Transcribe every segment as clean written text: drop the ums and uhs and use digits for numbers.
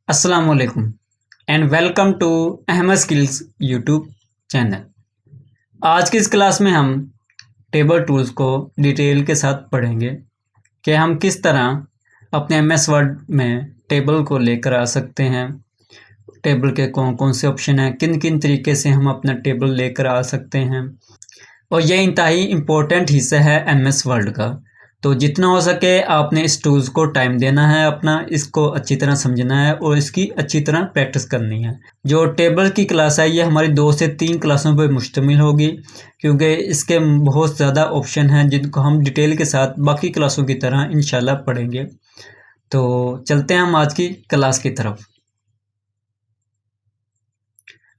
अस्सलाम वालेकुम and welcome to Ahmed skills YouTube channel. आज की इस क्लास में हम टेबल टूल्स को डिटेल के साथ पढ़ेंगे कि हम किस तरह अपने एमएस वर्ड में टेबल को लेकर आ सकते हैं। टेबल के कौन कौन से ऑप्शन हैं, किन किन तरीके से हम अपना टेबल लेकर आ सकते हैं, और यह इंतहाई इम्पोर्टेंट हिस्सा है एमएस वर्ड का। तो जितना हो सके आपने इस टूल्स को टाइम देना है, अपना इसको अच्छी तरह समझना है और इसकी अच्छी तरह प्रैक्टिस करनी है। जो टेबल की क्लास है ये हमारी 2 से 3 क्लासों पर मुश्तमिल होगी, क्योंकि इसके बहुत ज़्यादा ऑप्शन हैं जिनको हम डिटेल के साथ बाकी क्लासों की तरह इंशाल्लाह पढ़ेंगे। तो चलते हैं हम आज की क्लास की तरफ।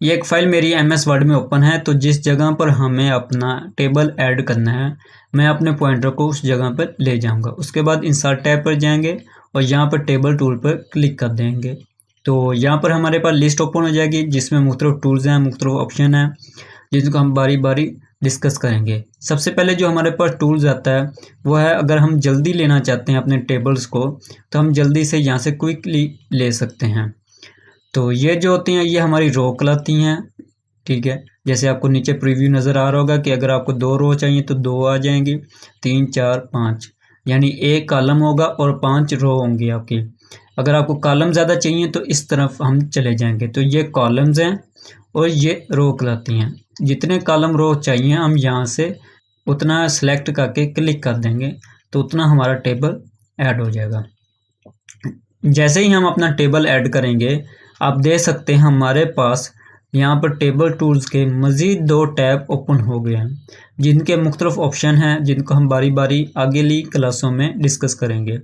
ये एक फ़ाइल मेरी एमएस वर्ड में ओपन है। तो जिस जगह पर हमें अपना टेबल ऐड करना है, मैं अपने पॉइंटर को उस जगह पर ले जाऊंगा। उसके बाद इंसर्ट टैब पर जाएंगे और यहाँ पर टेबल टूल पर क्लिक कर देंगे। तो यहाँ पर हमारे पास लिस्ट ओपन हो जाएगी जिसमें मुख्तलिफ टूल्स हैं, मुख्तलिफ ऑप्शन हैं, जिनको हम बारी बारी डिस्कस करेंगे। सबसे पहले जो हमारे पास टूल्स आता है वो है, अगर हम जल्दी लेना चाहते हैं अपने टेबल्स को तो हम जल्दी से यहाँ से क्विकली ले सकते हैं। तो ये जो होती हैं ये हमारी रो कहलाती हैं, ठीक है। जैसे आपको नीचे प्रीव्यू नज़र आ रहा होगा कि अगर आपको 2 रो चाहिए तो 2 आ जाएंगी, 3 4 5, यानी एक कॉलम होगा और 5 रो होंगी आपकी। अगर आपको कॉलम ज़्यादा चाहिए तो इस तरफ हम चले जाएंगे। तो ये कॉलम्स हैं और ये रो कहलाती हैं। जितने कॉलम रो चाहिए हम यहाँ से उतना सेलेक्ट करके क्लिक कर देंगे तो उतना हमारा टेबल ऐड हो जाएगा। जैसे ही हम अपना टेबल ऐड करेंगे आप देख सकते हैं हमारे पास यहाँ पर टेबल टूल्स के मज़ीद 2 टैब ओपन हो गए हैं, जिनके मुख्तलिफ ऑप्शन हैं, जिनको हम बारी बारी आगेली क्लासों में डिस्कस करेंगे।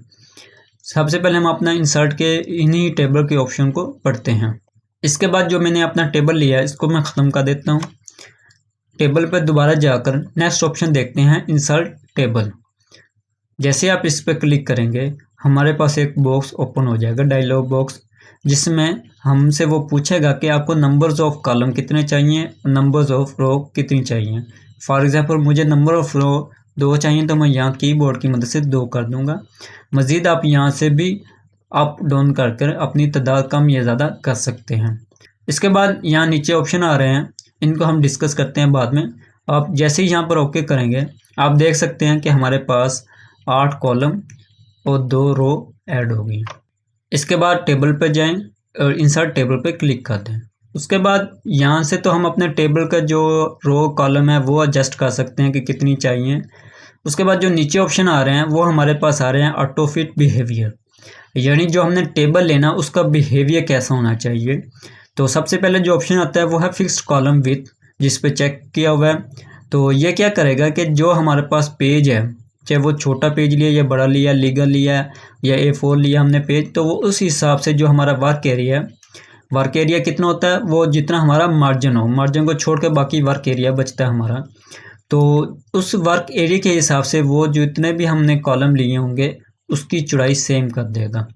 सबसे पहले हम अपना इंसर्ट के इन्हीं टेबल के ऑप्शन को पढ़ते हैं। इसके बाद जो मैंने अपना टेबल लिया है इसको मैं ख़त्म कर देता हूँ। टेबल पर दोबारा जाकर नेक्स्ट ऑप्शन देखते हैं, इंसर्ट टेबल। जैसे आप इस पर क्लिक करेंगे हमारे पास एक बॉक्स ओपन हो जाएगा, डायलॉग बॉक्स, जिसमें हमसे वो पूछेगा कि आपको नंबर्स ऑफ कॉलम कितने चाहिए, नंबर्स ऑफ रो कितनी चाहिए। फॉर एग्जांपल मुझे नंबर ऑफ रो 2 चाहिए तो मैं यहाँ कीबोर्ड की मदद से 2 कर दूंगा। मज़ीद आप यहाँ से भी अप डाउन कर अपनी तादाद कम या ज़्यादा कर सकते हैं। इसके बाद यहाँ नीचे ऑप्शन आ रहे हैं, इनको हम डिस्कस करते हैं बाद में। आप जैसे ही यहाँ पर ओके करेंगे आप देख सकते हैं कि हमारे पास 8 कॉलम और 2 रो ऐड हो गई। इसके बाद टेबल पर जाएं और इंसर्ट टेबल पर क्लिक कर दें। उसके बाद यहाँ से तो हम अपने टेबल का जो रो कॉलम है वो एडजस्ट कर सकते हैं कि कितनी चाहिए। उसके बाद जो नीचे ऑप्शन आ रहे हैं वो हमारे पास आ रहे हैं ऑटो फिट बिहेवियर, यानी जो हमने टेबल लेना उसका बिहेवियर कैसा होना चाहिए। तो सबसे पहले जो ऑप्शन आता है वो है फिक्स्ड कॉलम विथ, जिस पे चेक किया हुआ है। तो ये क्या करेगा कि जो हमारे पास पेज है, चाहे वो छोटा पेज लिया या बड़ा लिया, लीगल लिया या A4 लिया हमने पेज, तो वो उस हिसाब से जो हमारा वर्क एरिया कितना होता है, वो जितना हमारा मार्जिन हो, मार्जिन को छोड़ के बाकी वर्क एरिया बचता है हमारा। तो उस वर्क एरिया के हिसाब से वो जितने भी हमने कॉलम लिए होंगे उसकी चौड़ाई सेम कर देगा।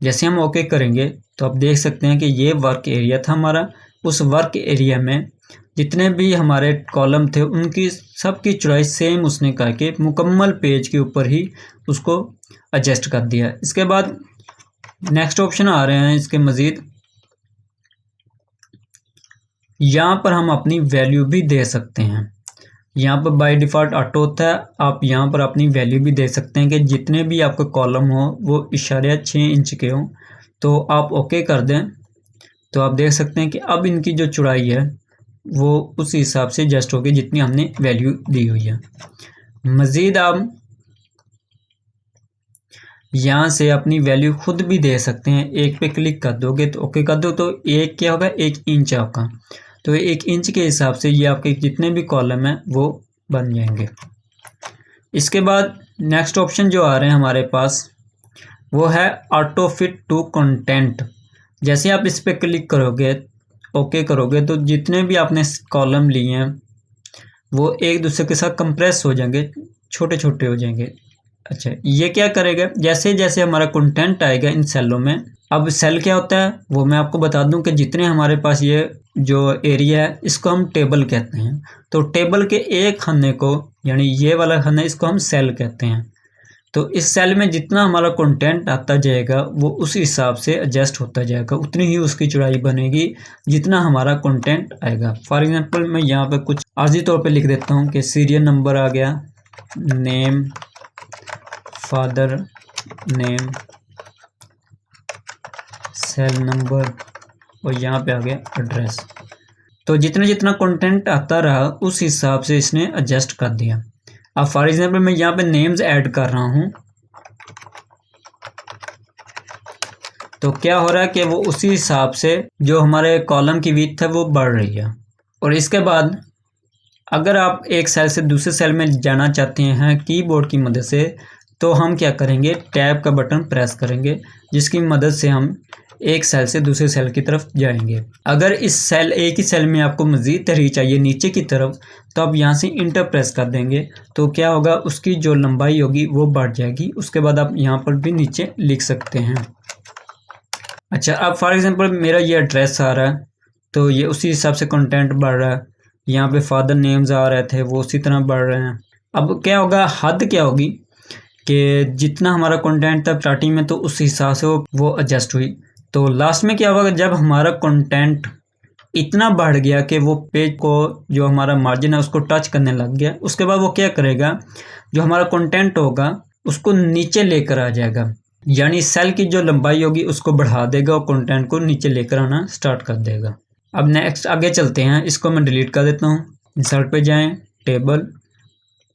जैसे हम ओके करेंगे तो आप देख सकते हैं कि ये वर्क एरिया था हमारा। उस वर्क एरिया में जितने भी हमारे कॉलम थे उनकी सबकी चौड़ाई सेम उसने करके मुकम्मल पेज के ऊपर ही उसको एडजस्ट कर दिया। इसके बाद नेक्स्ट ऑप्शन आ रहे हैं इसके मज़ीद, यहाँ पर हम अपनी वैल्यू भी दे सकते हैं। यहाँ पर बाय डिफ़ॉल्ट ऑटो होता है, आप यहाँ पर अपनी वैल्यू भी दे सकते हैं कि जितने भी आपके कॉलम हो वो इशारे 6 इंच के हों। तो आप ओके कर दें तो आप देख सकते हैं कि अब इनकी जो चौड़ाई है वो उस हिसाब से एडजस्ट होगी जितनी हमने वैल्यू दी हुई है। मज़ीद आप यहाँ से अपनी वैल्यू खुद भी दे सकते हैं। एक पे क्लिक कर दोगे तो ओके कर दो तो एक क्या होगा, 1 इंच आपका। तो 1 इंच के हिसाब से ये आपके जितने भी कॉलम हैं वो बन जाएंगे। इसके बाद नेक्स्ट ऑप्शन जो आ रहे हैं हमारे पास वो है ऑटो फिट टू कंटेंट। जैसे आप इस पर क्लिक करोगे, ओके करोगे, तो जितने भी आपने कॉलम लिए हैं वो एक दूसरे के साथ कंप्रेस हो जाएंगे, छोटे छोटे हो जाएंगे। अच्छा, ये क्या करेगा, जैसे जैसे हमारा कंटेंट आएगा इन सेलों में। अब सेल क्या होता है वो मैं आपको बता दूं कि जितने हमारे पास ये जो एरिया है इसको हम टेबल कहते हैं। तो टेबल के एक खाने को, यानी ये वाला खाना, इसको हम सेल कहते हैं। तो इस सेल में जितना हमारा कंटेंट आता जाएगा वो उस हिसाब से एडजस्ट होता जाएगा, उतनी ही उसकी चौड़ाई बनेगी जितना हमारा कंटेंट आएगा। फॉर एग्जांपल मैं यहाँ पे कुछ आर्जी तौर पे लिख देता हूँ कि सीरियल नंबर आ गया, name, father name, cell number और यहाँ पे आ गया एड्रेस। तो जितना जितना कंटेंट आता रहा उस हिसाब से इसने एडजस्ट कर दिया। अब फॉर एग्जांपल मैं यहाँ पे नेम्स ऐड कर रहा हूँ तो क्या हो रहा है कि वो उसी हिसाब से जो हमारे कॉलम की विड्थ है वो बढ़ रही है। और इसके बाद अगर आप एक सेल से दूसरे सेल में जाना चाहते हैं कीबोर्ड की मदद से तो हम क्या करेंगे, टैब का बटन प्रेस करेंगे जिसकी मदद से हम एक सेल से दूसरे सेल की तरफ जाएंगे। अगर एक ही सेल में आपको मज़ीद तहरीर चाहिए नीचे की तरफ तो आप यहाँ से इंटर प्रेस कर देंगे तो क्या होगा, उसकी जो लंबाई होगी वो बढ़ जाएगी। उसके बाद आप यहाँ पर भी नीचे लिख सकते हैं। अच्छा, अब फॉर एग्जांपल मेरा ये एड्रेस आ रहा है तो ये उसी हिसाब से कंटेंट बढ़ रहा है। यहाँ पे फादर नेम्स आ रहे थे वो उसी तरह बढ़ रहे हैं। अब क्या होगा, हद क्या होगी कि जितना हमारा कंटेंट था स्टार्टिंग में तो उस हिसाब से वो एडजस्ट हुई। तो लास्ट में क्या होगा, जब हमारा कंटेंट इतना बढ़ गया कि वो पेज को जो हमारा मार्जिन है उसको टच करने लग गया, उसके बाद वो क्या करेगा, जो हमारा कंटेंट होगा उसको नीचे लेकर आ जाएगा, यानी सेल की जो लंबाई होगी उसको बढ़ा देगा और कंटेंट को नीचे लेकर आना स्टार्ट कर देगा। अब नेक्स्ट आगे चलते हैं, इसको मैं डिलीट कर देता हूँ। इंसर्ट पे जाएं, टेबल,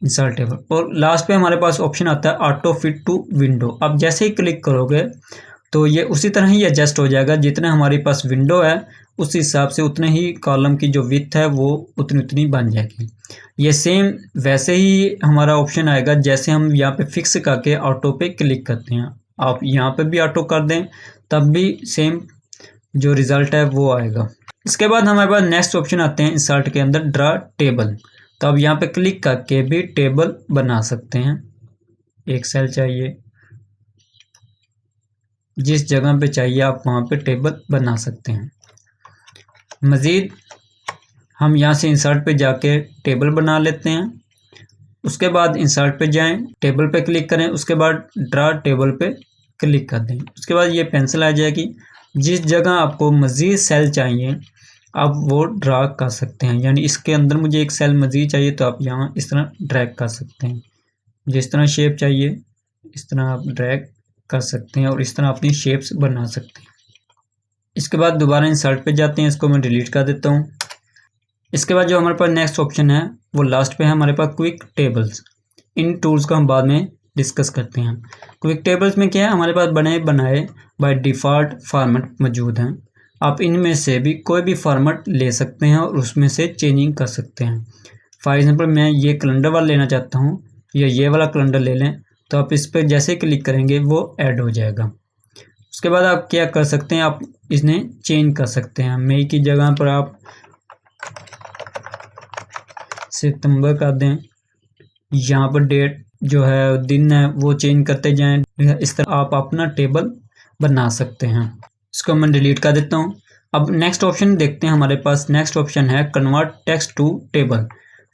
इंसर्ट टेबल और लास्ट पे हमारे पास ऑप्शन आता है ऑटो फिट टू विंडो। अब जैसे ही क्लिक करोगे तो ये उसी तरह ही एडजस्ट हो जाएगा, जितना हमारे पास विंडो है उस हिसाब से उतने ही कॉलम की जो विड्थ है वो उतनी बन जाएगी। ये सेम वैसे ही हमारा ऑप्शन आएगा जैसे हम यहाँ पे फिक्स करके ऑटो पे क्लिक करते हैं। आप यहाँ पे भी ऑटो कर दें तब भी सेम जो रिज़ल्ट है वो आएगा। इसके बाद हमारे पास नेक्स्ट ऑप्शन आते हैं इंसर्ट के अंदर ड्रा टेबल। तो आप यहाँ पे क्लिक करके भी टेबल बना सकते हैं। एक सेल चाहिए, जिस जगह पे चाहिए आप वहाँ पे टेबल बना सकते हैं। मज़ीद हम यहाँ से इंसर्ट पे जाके टेबल बना लेते हैं। उसके बाद इंसर्ट पे जाएं, टेबल पे क्लिक करें, उसके बाद ड्रा टेबल पे क्लिक कर दें। उसके बाद ये पेंसिल आ जाएगी। जिस जगह आपको मज़ीद सेल चाहिए आप वो ड्रा कर सकते हैं, यानी इसके अंदर मुझे एक सेल मज़ीद चाहिए तो आप यहाँ इस तरह ड्रैग कर सकते हैं। जिस तरह शेप चाहिए इस तरह आप ड्रैग कर सकते हैं और इस तरह अपनी शेप्स बना सकते हैं। इसके बाद दोबारा इंसर्ट पे जाते हैं, इसको मैं डिलीट कर देता हूँ। इसके बाद जो हमारे पास नेक्स्ट ऑप्शन है वो लास्ट पे है हमारे पास क्विक टेबल्स। इन टूल्स को हम बाद में डिस्कस करते हैं। क्विक टेबल्स में क्या है, हमारे पास बने बनाए बाय डिफ़ॉल्ट फॉर्मेट मौजूद हैं। आप इनमें से भी कोई भी फॉर्मेट ले सकते हैं और उसमें से चेंजिंग कर सकते हैं। फॉर एग्जांपल मैं ये कैलेंडर वाला लेना चाहता हूँ या ये वाला कैलेंडर ले लें तो आप इस पर जैसे क्लिक करेंगे वो ऐड हो जाएगा। उसके बाद आप क्या कर सकते हैं, आप इन्हें चेंज कर सकते हैं। मई की जगह पर आप सितंबर कर दें, यहाँ पर डेट जो है दिन है वो चेंज करते जाएं। इस तरह आप अपना टेबल बना सकते हैं। इसको मैं डिलीट कर देता हूँ। अब नेक्स्ट ऑप्शन देखते हैं। हमारे पास नेक्स्ट ऑप्शन है कन्वर्ट टेक्स्ट टू टेबल,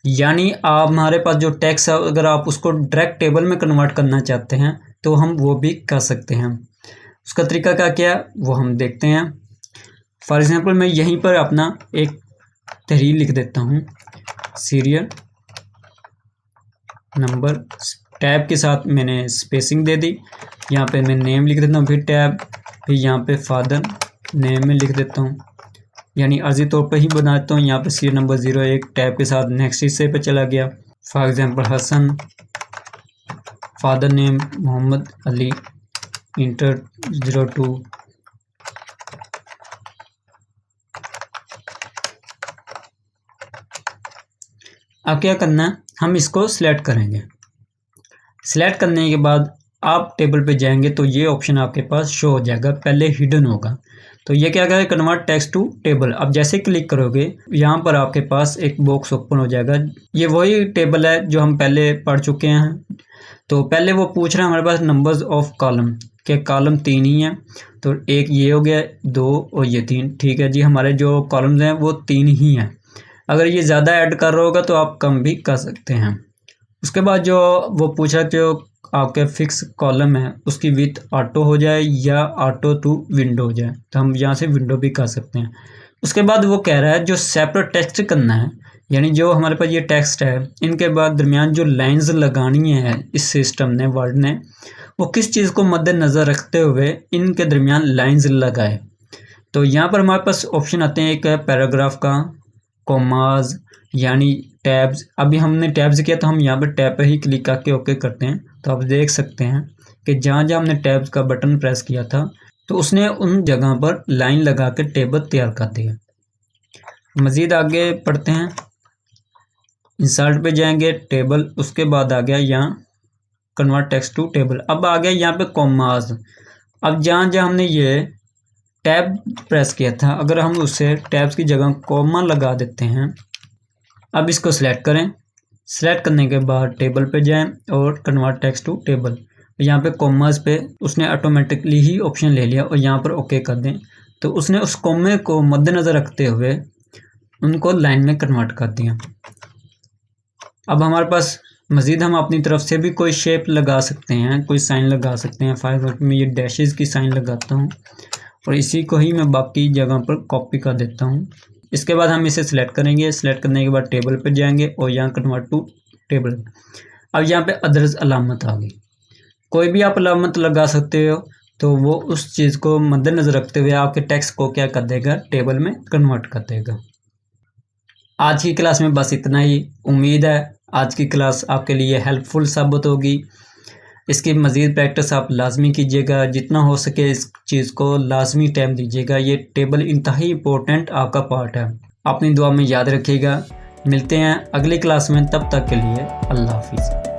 यानी आप हमारे पास जो टेक्स्ट है अगर आप उसको डायरेक्ट टेबल में कन्वर्ट करना चाहते हैं तो हम वो भी कर सकते हैं। उसका तरीका क्या वो हम देखते हैं। फॉर एग्जांपल मैं यहीं पर अपना एक तहरीर लिख देता हूँ, सीरियल नंबर, टैब के साथ मैंने स्पेसिंग दे दी। यहाँ पे मैं नेम लिख देता हूँ, फिर टैब, फिर यहाँ पे फादर नेम में लिख देता हूँ, यानी अर्जी तौर पर ही बनाता हूँ। यहाँ पे सीरियल नंबर 01 टैब के साथ नेक्स्ट हिस्से पे चला गया। For example Hasan, father name Mohammad Ali, inter 02। अब क्या करना है, हम इसको सिलेक्ट करेंगे। सिलेक्ट करने के बाद आप टेबल पे जाएंगे तो ये ऑप्शन आपके पास शो हो जाएगा, पहले हिडन होगा। तो ये क्या करेगा, कन्वर्ट टेक्स्ट टू टेबल। अब जैसे क्लिक करोगे यहाँ पर आपके पास एक बॉक्स ओपन हो जाएगा। ये वही टेबल है जो हम पहले पढ़ चुके हैं। तो पहले वो पूछ रहा है हमारे पास नंबर्स ऑफ कॉलम, के कॉलम 3 ही हैं। तो एक ये हो गया, 2 और ये 3। ठीक है जी, हमारे जो कॉलम्स हैं वो 3 ही हैं। अगर ये ज़्यादा ऐड कर रहा होगा तो आप कम भी कर सकते हैं। उसके बाद जो वो पूछा कि आपके फिक्स कॉलम है उसकी विड्थ ऑटो हो जाए या ऑटो टू विंडो हो जाए, तो हम यहाँ से विंडो भी कर सकते हैं। उसके बाद वो कह रहा है जो सेपरेट टेक्स्ट करना है, यानी जो हमारे पास ये टेक्स्ट है इनके बाद दरमियान जो लाइंस लगानी है इस सिस्टम ने, वर्ड ने, वो किस चीज़ को मद्देनज़र रखते हुए इनके दरमियान लाइंस लगाए। तो यहाँ पर हमारे पास ऑप्शन आते हैं, एक है पैराग्राफ का, कॉमाज यानी टैब्स। अभी हमने टैब्स किया तो हम यहाँ पर टैब पर ही क्लिक करके ओके करते हैं। तो आप देख सकते हैं कि जहाँ जहाँ हमने टैब्स का बटन प्रेस किया था तो उसने उन जगह पर लाइन लगा के टेबल तैयार कर दिया। मज़ीद आगे पढ़ते हैं, इंसर्ट पे जाएंगे, टेबल, उसके बाद आ गया यहाँ कन्वर्ट टेक्स्ट टू टेबल। अब आ गया यहाँ पे कॉमाज। अब जहाँ जहाँ हमने ये टैब प्रेस किया था, अगर हम उससे टैब्स की जगह कॉमा लगा देते हैं। अब इसको सिलेक्ट करें, सिलेक्ट करने के बाद टेबल पे जाएं और कन्वर्ट टेक्स्ट टू टेबल। यहाँ पे कॉमास पे उसने ऑटोमेटिकली ही ऑप्शन ले लिया और यहाँ पर ओके कर दें, तो उसने उस कॉमे को मद्देनज़र रखते हुए उनको लाइन में कन्वर्ट कर दिया। अब हमारे पास मज़ीद हम अपनी तरफ से भी कोई शेप लगा सकते हैं, कोई साइन लगा सकते हैं। फॉर एग्जाम्पल मैं ये डैशेस की साइन लगाता हूँ और इसी को ही मैं बाकी जगह पर कॉपी कर देता हूँ। इसके बाद हम इसे सिलेक्ट करेंगे, सिलेक्ट करने के बाद टेबल पर जाएंगे और यहाँ कन्वर्ट टू टेबल। अब यहाँ पे अदर्स अलामत आ गई, कोई भी आप अलामत लगा सकते हो, तो वो उस चीज़ को मद्देनज़र रखते हुए आपके टेक्स्ट को क्या कर देगा, टेबल में कन्वर्ट कर देगा। आज की क्लास में बस इतना ही। उम्मीद है आज की क्लास आपके लिए हेल्पफुल साबित होगी। इसकी मज़ीद प्रैक्टिस आप लाजमी कीजिएगा, जितना हो सके इस चीज़ को लाजमी टाइम दीजिएगा। ये टेबल इंतहाई इम्पोर्टेंट आपका पार्ट है, अपनी दुआ में याद रखिएगा। मिलते हैं अगली क्लास में, तब तक के लिए अल्लाह हाफिज़।